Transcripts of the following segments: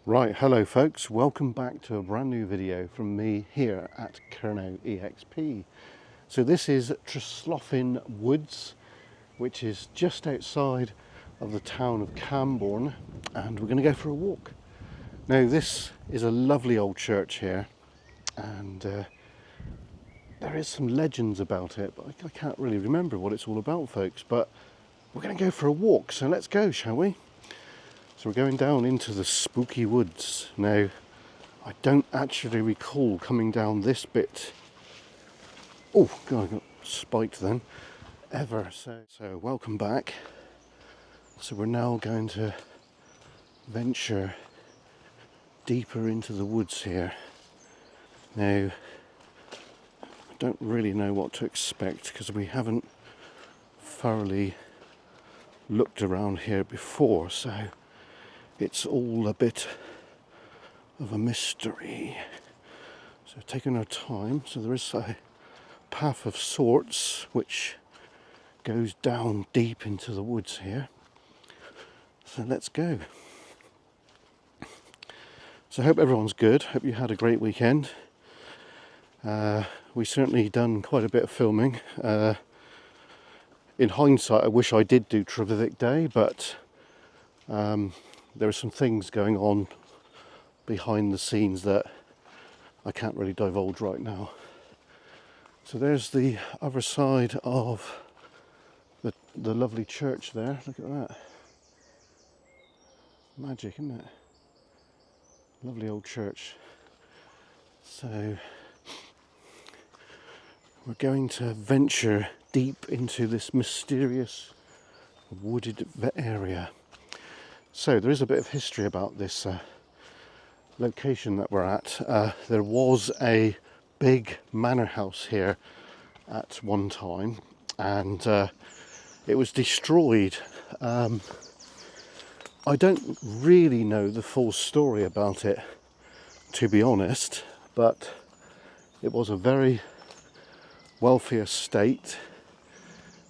Right, hello folks, welcome back to a brand new video from me here at Cornwall EXP. So this is TRESLOTHAN Woods, which is just outside of the town of Camborne, and we're going to go for a walk. Now this is a lovely old church here, and there is some legends about it, but I can't really remember what it's all about, folks, but we're going to go for a walk, so let's go, shall we? So we're going down into the spooky woods. Now, I don't actually recall coming down this bit. Oh, God, I got spiked then. Ever. So welcome back. So we're now going to venture deeper into the woods here. Now, I don't really know what to expect because we haven't thoroughly looked around here before, so it's all a bit of a mystery. So taking our time. So there is a path of sorts which goes down deep into the woods here. So let's go. So I hope everyone's good. Hope you had a great weekend. We certainly done quite a bit of filming. In hindsight, I wish I did do Trevithick Day, but there are some things going on behind the scenes that I can't really divulge right now. So there's the other side of the lovely church there. Look at that. Magic, isn't it? Lovely old church. So we're going to venture deep into this mysterious wooded area. So there is a bit of history about this location that we're at. There was a big manor house here at one time, and it was destroyed. I don't really know the full story about it, to be honest, but it was a very wealthy estate,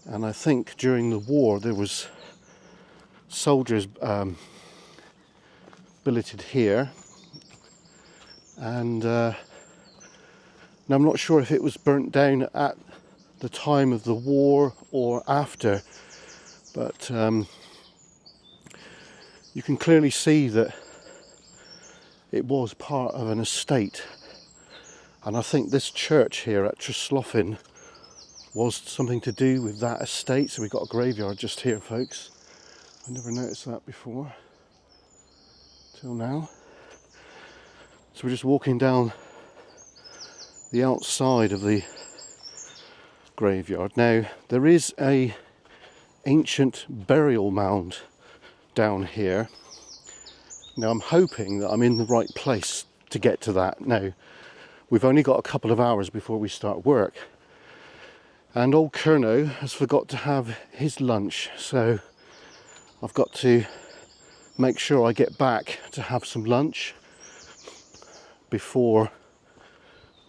and I think during the war there was soldiers billeted here, and now I'm not sure if it was burnt down at the time of the war or after, but you can clearly see that it was part of an estate, and I think this church here at TRESLOTHAN was something to do with that estate. So we've got a graveyard just here, folks. I never noticed that before till now. So we're just walking down the outside of the graveyard. Now there is a ancient burial mound down here. Now I'm hoping that I'm in the right place to get to that. Now we've only got a couple of hours before we start work, and old Kerno has forgot to have his lunch, so I've got to make sure I get back to have some lunch before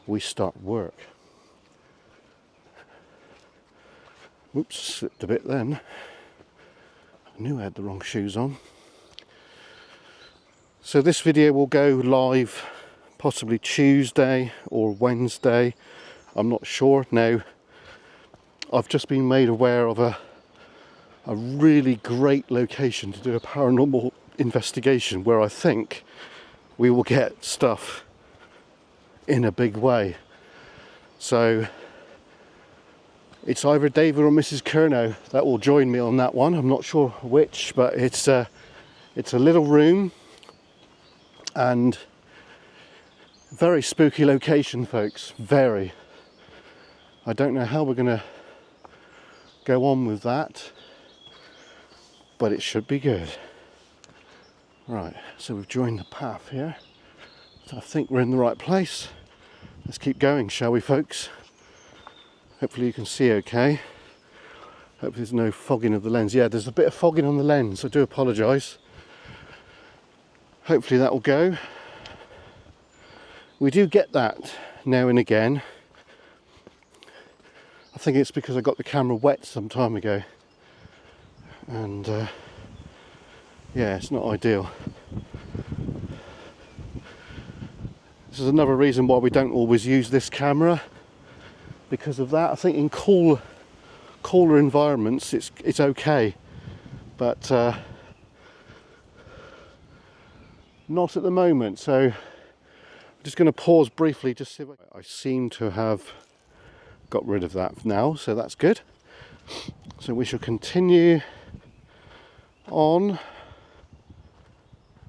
we start work. Oops, slipped a bit then. I knew I had the wrong shoes on. So this video will go live possibly Tuesday or Wednesday. I'm not sure. Now, I've just been made aware of a really great location to do a paranormal investigation where I think we will get stuff in a big way. So it's either David or Mrs. Kerno that will join me on that one. I'm not sure which, but it's a little room and very spooky location, folks. Very. I don't know how we're going to go on with that, but it should be good. Right, so we've joined the path here. So I think we're in the right place. Let's keep going, shall we, folks? Hopefully you can see okay. Hopefully there's no fogging of the lens. Yeah, there's a bit of fogging on the lens. I do apologise. Hopefully that will go. We do get that now and again. I think it's because I got the camera wet some time ago, and yeah, it's not ideal. This is another reason why we don't always use this camera, because of that. I think in cooler environments it's okay, but not at the moment. So I'm just going to pause briefly just see if I seem to have got rid of that now, so that's good. So we shall continue on.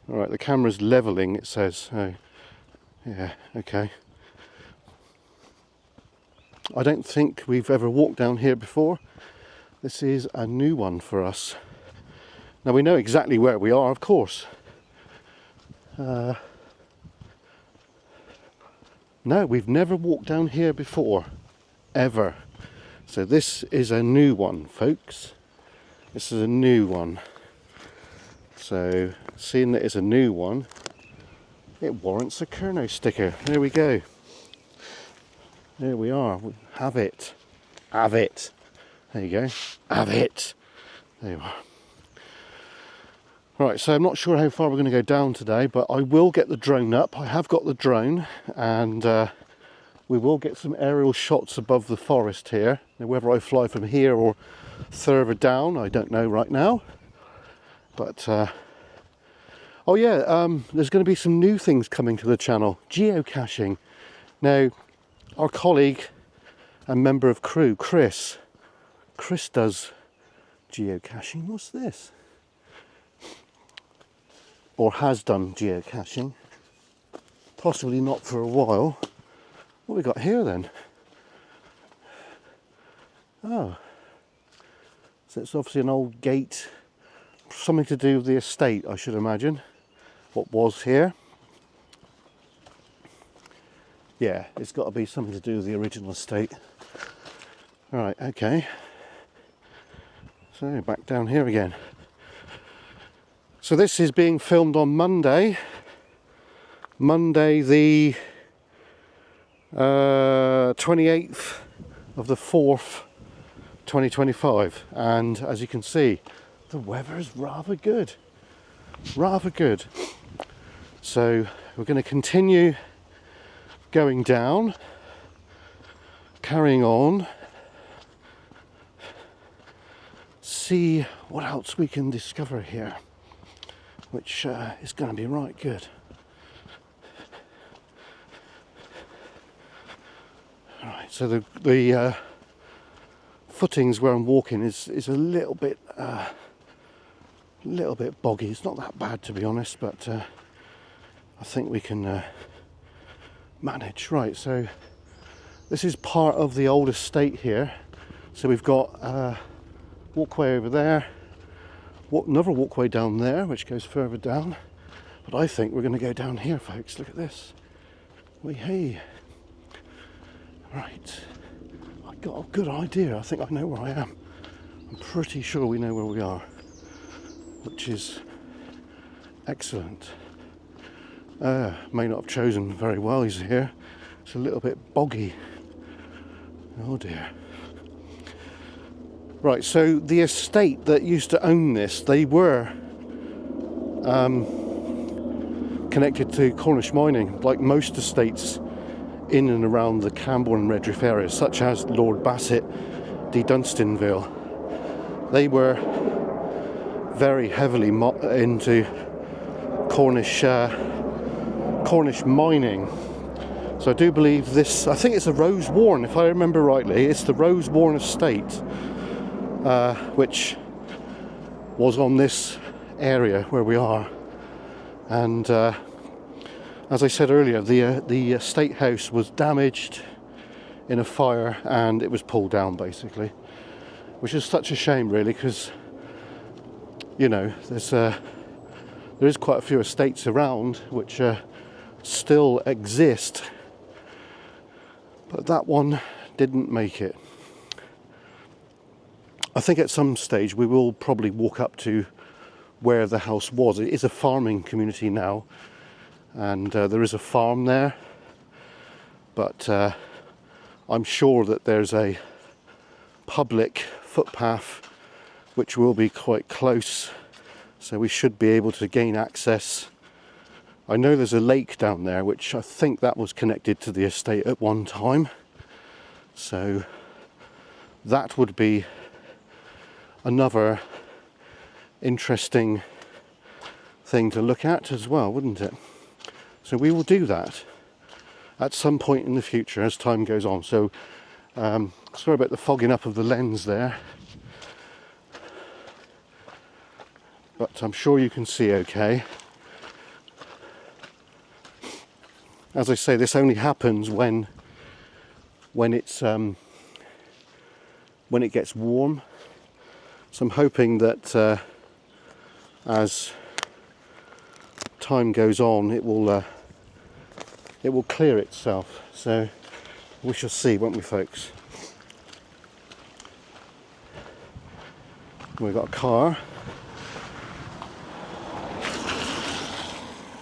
Alright, the camera's levelling, it says. Oh, yeah, okay. I don't think we've ever walked down here before. This is a new one for us. Now we know exactly where we are, of course. No, we've never walked down here before, ever. So this is a new one, folks. This is a new one. So, seeing that it's a new one, it warrants a Kerno sticker. There we go. There we are. We have it. Have it. There you go. Have it. There you are. Right, so I'm not sure how far we're going to go down today, but I will get the drone up. I have got the drone, and we will get some aerial shots above the forest here. Now, whether I fly from here or further down, I don't know right now. But, oh yeah, there's going to be some new things coming to the channel. Geocaching. Now, our colleague and member of crew, Chris does geocaching. What's this? Or has done geocaching. Possibly not for a while. What have we got here then? Oh. So it's obviously an old gate. Something to do with the estate, I should imagine. What was here. Yeah, it's got to be something to do with the original estate. Right, okay. So back down here again. So this is being filmed on Monday the 28th of the 4th, 2025, and as you can see, the weather is rather good. So we're going to continue going down, carrying on, see what else we can discover here, which is going to be right good. Alright, so the footings where I'm walking is a little bit boggy. It's not that bad, to be honest, but I think we can manage. Right, so this is part of the old estate here. So we've got a walkway over there, another walkway down there which goes further down, but I think we're going to go down here, folks. Look at this. Hey. Right, I got a good idea. I think I know where I am. I'm pretty sure we know where we are, which is excellent. May not have chosen very well. He's here. It's a little bit boggy. Oh dear. Right, so the estate that used to own this, they were connected to Cornish mining, like most estates in and around the Camborne and Redriff area, such as Lord Bassett, de Dunstanville. They were very heavily into Cornish mining. So I do believe this, I think it's a Rosewarne, if I remember rightly. It's the Rosewarne estate, which was on this area where we are. And as I said earlier, the estate house was damaged in a fire and it was pulled down, basically, which is such a shame, really, because, you know, there is quite a few estates around which still exist, but that one didn't make it. I think at some stage we will probably walk up to where the house was. It is a farming community now, and there is a farm there, but I'm sure that there's a public footpath which will be quite close, so we should be able to gain access. I know there's a lake down there, which I think that was connected to the estate at one time. So that would be another interesting thing to look at as well, wouldn't it? So we will do that at some point in the future as time goes on. So sorry about the fogging up of the lens there, but I'm sure you can see okay. As I say, this only happens when it's when it gets warm. So I'm hoping that as time goes on, it will clear itself. So we shall see, won't we, folks? We've got a car.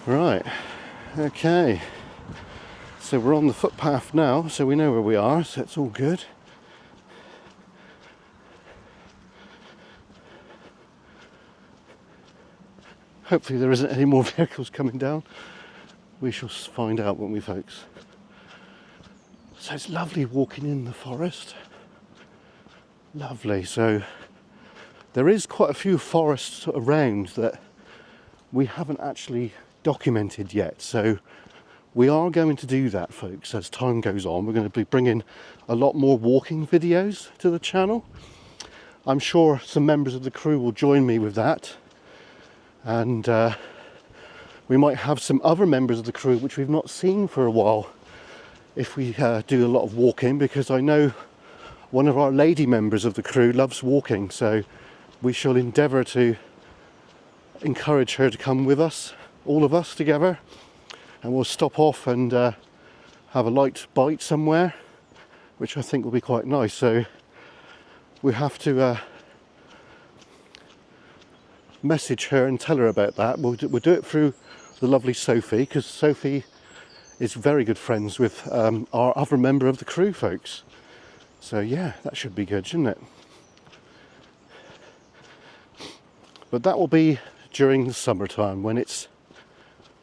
Right, okay. So we're on the footpath now, so we know where we are, so it's all good. Hopefully there isn't any more vehicles coming down. We shall find out, won't we, folks? So it's lovely walking in the forest. Lovely. So there is quite a few forests around that we haven't actually documented yet. So we are going to do that, folks, as time goes on. We're going to be bringing a lot more walking videos to the channel. I'm sure some members of the crew will join me with that. And we might have some other members of the crew which we've not seen for a while if we do a lot of walking, because I know one of our lady members of the crew loves walking, so we shall endeavour to encourage her to come with us, all of us together, and we'll stop off and have a light bite somewhere, which I think will be quite nice. So we have to message her and tell her about that. We'll do it through the lovely Sophie, because Sophie is very good friends with our other member of the crew, folks. So yeah, that should be good, shouldn't it? But that will be during the summertime when it's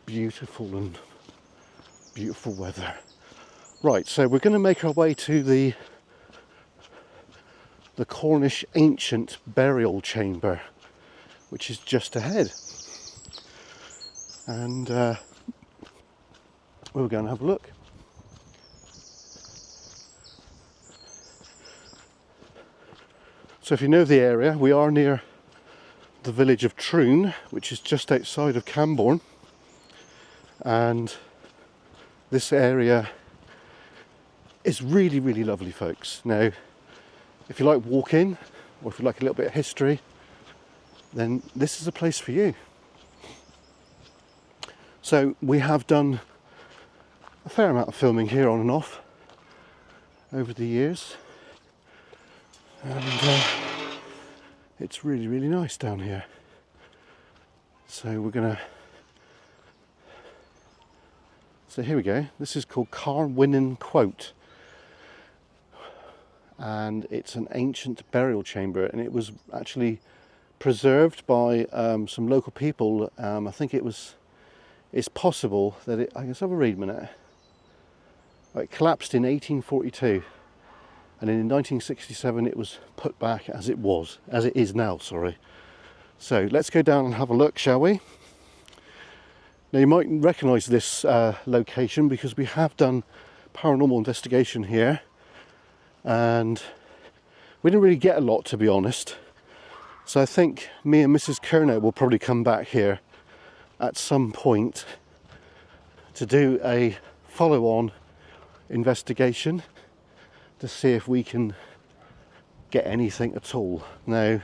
beautiful and beautiful weather. Right, so we're going to make our way to the Cornish ancient burial chamber, which is just ahead. And we'll go and have a look. So if you know the area, we are near the village of Troon, which is just outside of Camborne. And this area is really, really lovely, folks. Now, if you like walking, or if you like a little bit of history, then this is a place for you. So we have done a fair amount of filming here on and off over the years, and it's really, really nice down here. So here we go. This is called Carwinning Quote, and it's an ancient burial chamber, and it was actually preserved by some local people. I think it's possible that it, I guess, have a read a minute. It collapsed in 1842, and in 1967 it was put back as it is now, sorry. So let's go down and have a look, shall we? Now you might recognise this location because we have done paranormal investigation here, and we didn't really get a lot, to be honest. So I think me and Mrs. Kernow will probably come back here at some point to do a follow-on investigation to see if we can get anything at all. Now,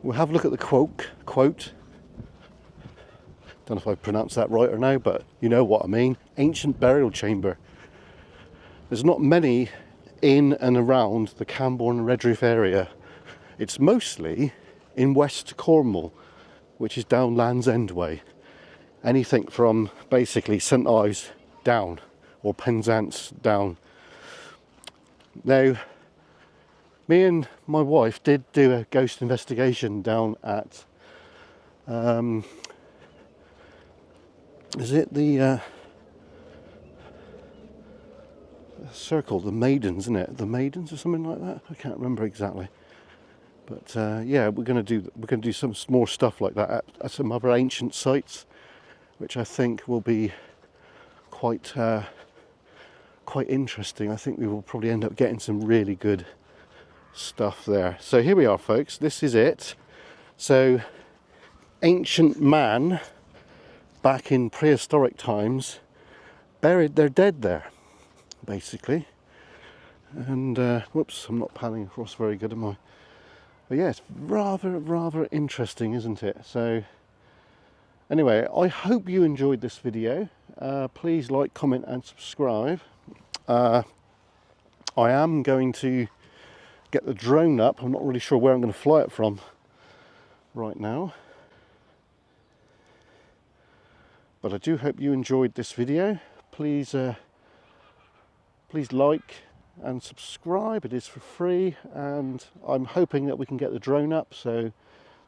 we'll have a look at the quote. Don't know if I pronounced that right or no, but you know what I mean. Ancient burial chamber. There's not many in and around the Camborne and Redriff area. It's mostly in West Cornwall, which is down Land's End way. Anything from basically St Ives down, or Penzance down. Now, me and my wife did do a ghost investigation down at is it the circle, the maidens, isn't it? The maidens or something like that. I can't remember exactly. But yeah, we're going to do some more stuff like that at some other ancient sites, which I think will be quite interesting. I think we will probably end up getting some really good stuff there. So here we are, folks. This is it. So ancient man back in prehistoric times buried their dead there, basically. And whoops, I'm not panning across very good, am I? But yeah, it's rather interesting, isn't it? So anyway, I hope you enjoyed this video. Please like, comment and subscribe. I am going to get the drone up. I'm not really sure where I'm going to fly it from right now. But I do hope you enjoyed this video. Please like and subscribe. It is for free, and I'm hoping that we can get the drone up, so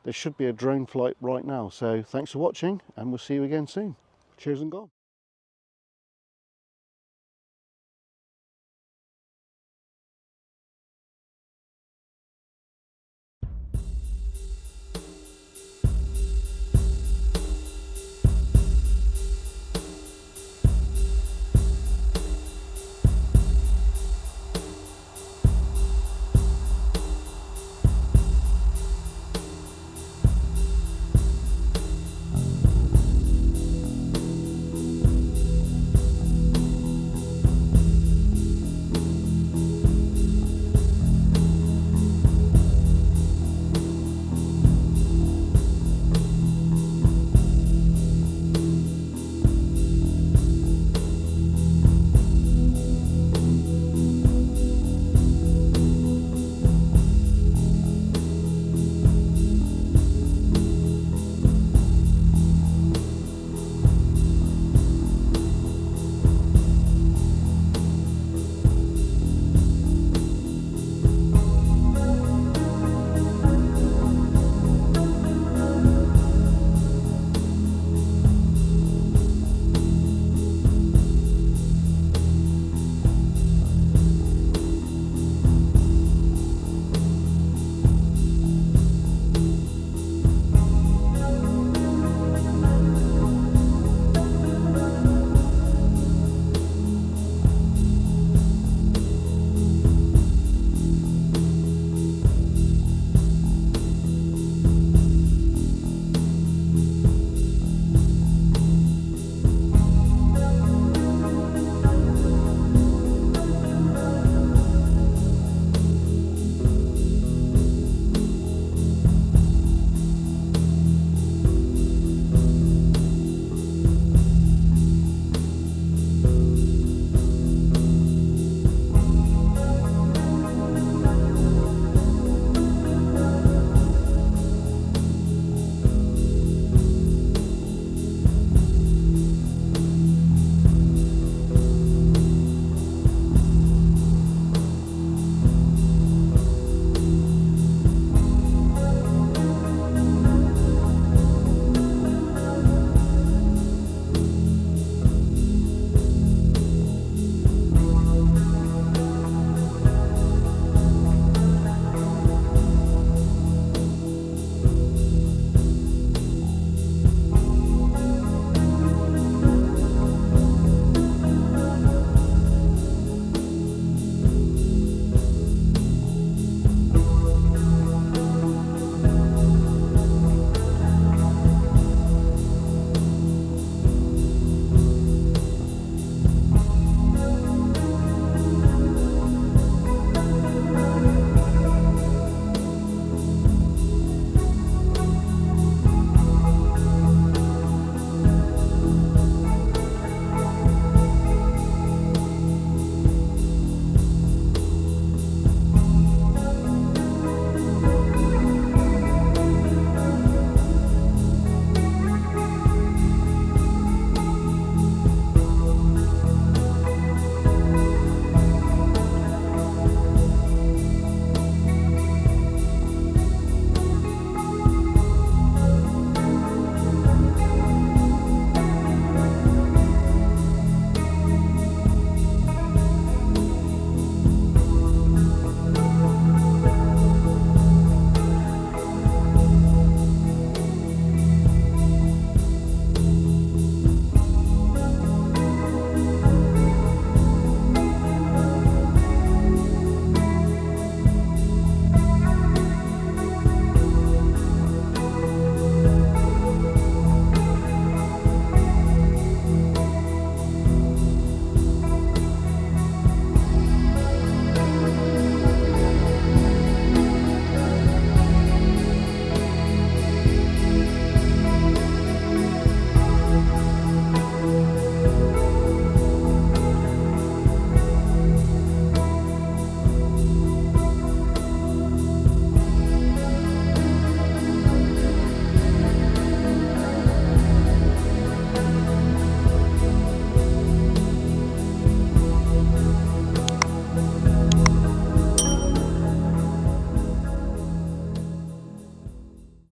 there should be a drone flight right now. So thanks for watching, and we'll see you again soon. Cheers and gone.